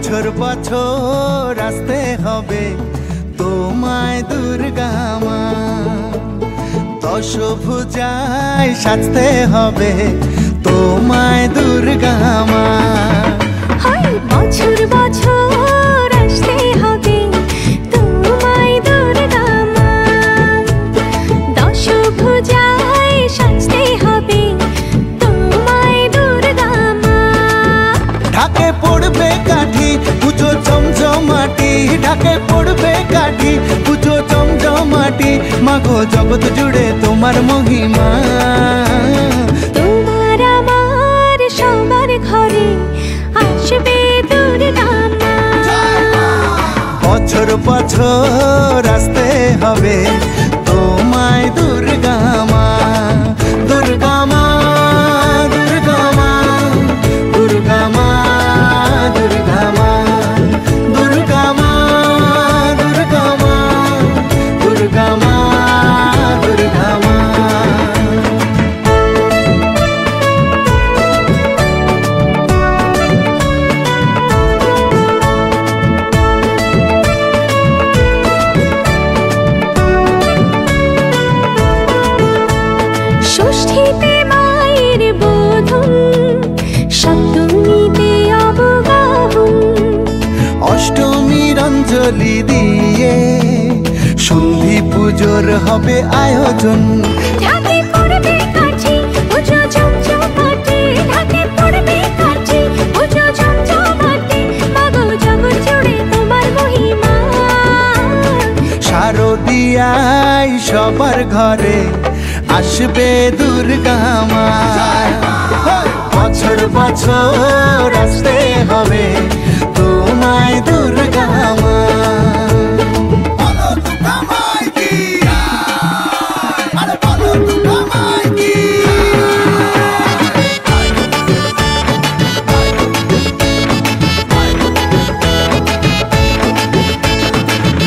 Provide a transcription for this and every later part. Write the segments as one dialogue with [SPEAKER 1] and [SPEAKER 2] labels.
[SPEAKER 1] বছর বছর আসতে হবে তোমায় দুর্গা মা, দশভুজায় সাজতে হবে তোমায় দুর্গা মা।
[SPEAKER 2] বছর বছর আসতে হবে তোমায় দুর্গা মা, দশভুজায় সাজতে হবে তোমায় দুর্গা মা।
[SPEAKER 1] ঢাকে পড়বে কাঠি পুজো জমজমাটি, ঢাকে পড়বে কাঠি পুজো জমজমাটি, মাগো জগৎ জুড়ে তোমার মহিমা।
[SPEAKER 2] তোমার আমার সবার ঘরে আসবে দুর্গা মা,
[SPEAKER 1] বছর বছর আসতে হবে তোমায় দুর্গা মা। দুর্গা মা দুর্গা মা দুর্গা মা দুর্গা মা দুর্গা মা দুর্গা মা দুর্গা মা দুর্গা মা।
[SPEAKER 2] ষষ্ঠীতে মায়ের বোধন, সপ্তমীতে অবগাহন,
[SPEAKER 1] অষ্টমীর অঞ্জলি দিয়ে সন্ধি পুজোর হবে আয়োজন।
[SPEAKER 2] ঢাকে পড়বে কাঠি পুজো জমজমাটি, ঢাকে পড়বে কাঠি পুজো জমজমাটি, মাগো জগৎ জুড়ে তোমার মহিমা।
[SPEAKER 1] শারদিয়ায় সবার ঘরে আসবে দুর্গা মা, বছর বছর আসতে হবে তোমায় দুর্গা মা।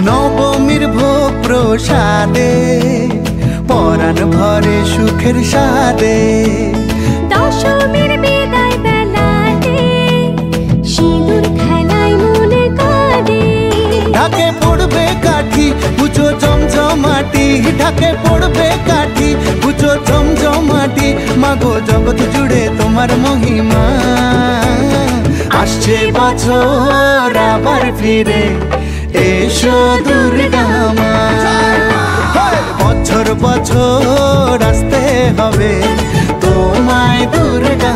[SPEAKER 1] নবমীর ভোগ প্রসাদে পরাণ ভরে সুখের সাদে,
[SPEAKER 2] দশমীর বিদায় বেলাতে সিঁদুর খেলায় মনে কাঁদে।
[SPEAKER 1] ঢাকে পড়বে কাঠি পুজো জমজমাটি, ঢাকে পড়বে কাঠি পুজো জমজমাটি, মাগো জগৎ জুড়ে তোমার মহিমা। আসছে বছর আবার ফিরে এসো দুর্গা মা, বছর বছর আসতে হবে তোমায় দুর্গা